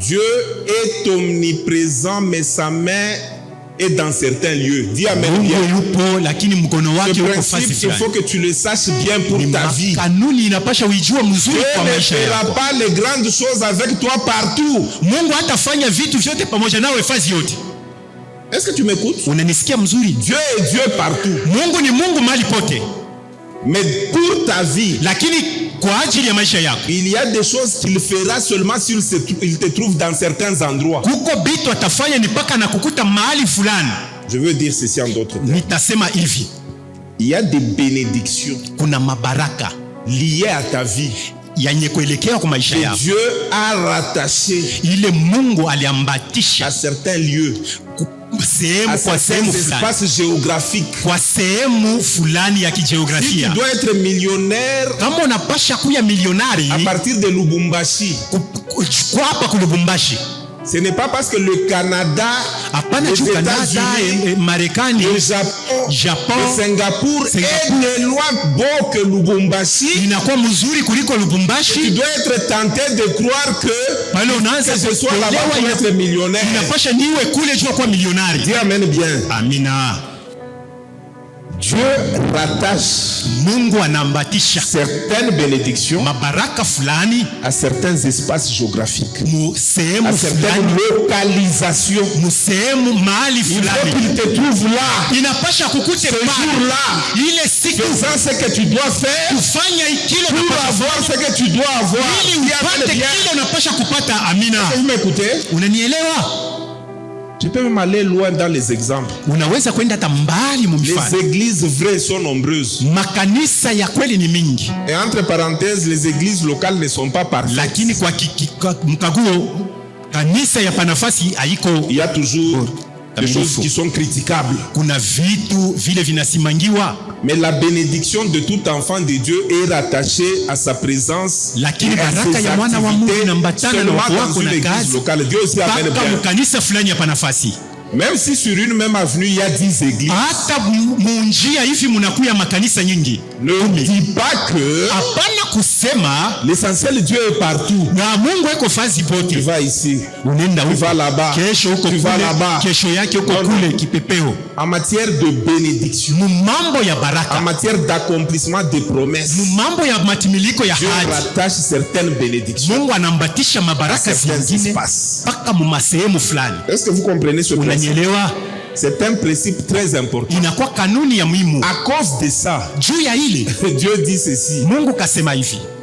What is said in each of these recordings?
Dieu est omniprésent, mais sa main est dans certains lieux. Dis amen bien. Ce principe, il faut que tu le saches bien pour ta vie. Dieu ne fera pas les grandes choses avec toi partout. Est-ce que tu m'écoutes? Dieu est Dieu partout. Mais pour ta vie, il y a des choses qu'il fera seulement s'il te trouve dans certains endroits. Je veux dire ceci en d'autres termes. Il y a des bénédictions liées à ta vie que Dieu a rattaché à certains lieux, à certains espaces géographiques. Si tu dois être millionnaire à partir de Lubumbashi, ce n'est pas parce que le Canada, les États-Unis, le Japon, le Singapour est de loin beau que Lubumbashi. Tu dois être tenté de croire que ce soit là-bas pour être millionnaire. Dis amen bien. Amina. Dieu rattache certaines bénédictions à certains espaces géographiques, à certaines localisations. Il faut qu'il te trouve là, ce jour-là, faisant ce que tu dois faire pour avoir ce que tu dois avoir. Vous m'écoutez? Tu peux même aller loin dans les exemples. Les églises vraies sont nombreuses. Et entre parenthèses, les églises locales ne sont pas parfaites. Il y a toujours des choses qui sont critiquables. Mais la bénédiction de tout enfant de Dieu est rattachée à sa présence et à ses activités seulement dans une église locale. Dieu aussi amène bien. Même si sur une même avenue il y a 10 églises, ne dis pas que l'essentiel Dieu est partout. Tu vas ici, tu vas là-bas, tu vas là-bas. En matière de bénédiction, en matière d'accomplissement des promesses, Dieu rattache certaines bénédictions à certains espaces. Est-ce que vous comprenez ce principe? C'est un principe très important. À cause de ça, Dieu dit ceci: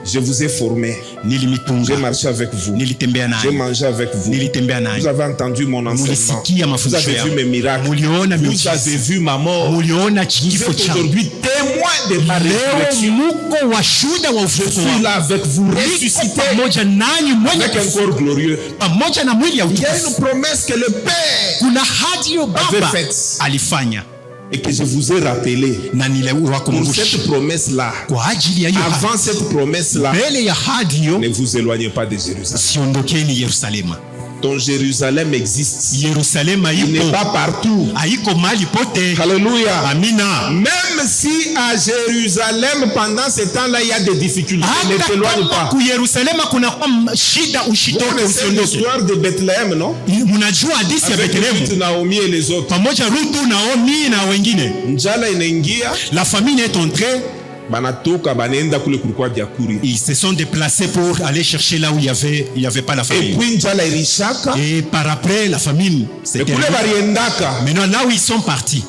je vous ai formé, j'ai marché avec vous, j'ai mangé avec vous, vous avez entendu mon enseignement, vous avez vu mes miracles, vous avez vu ma mort, vous êtes aujourd'hui témoin de ma résurrection. Je suis là avec vous, ressuscité avec un corps glorieux. Il y a une promesse que le Père avait faite et que je vous ai rappelé. Pour cette promesse-là, avant cette promesse-là, ne vous éloignez pas de Jérusalem. Ton Jérusalem existe. Il n'est pas partout. Alléluia. Amina. Même si à Jérusalem, pendant ce temps-là, il y a des difficultés, ne t'éloigne pas. Vous connaissez l'histoire de Bethléem, non? Avec Ruth, Naomi et les autres. Njala inaingia. La famille est entrée. Ils se sont déplacés pour aller chercher là où il y avait pas la famille. Et par après la famine c'était maintenant là où ils sont partis.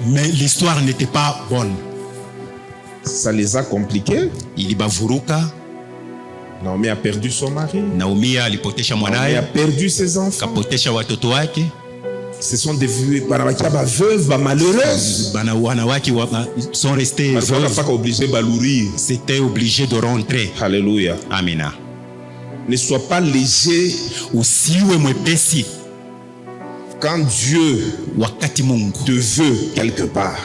Mais l'histoire n'était pas bonne. Ça les a compliqués. Naomi a perdu son mari. Naomi a perdu ses enfants. Ce sont des veuves malheureuses. Sont restés veuves. C'était obligé de rentrer. Alléluia. Amina. Ne sois pas léger. Quand Dieu te veut quelque part,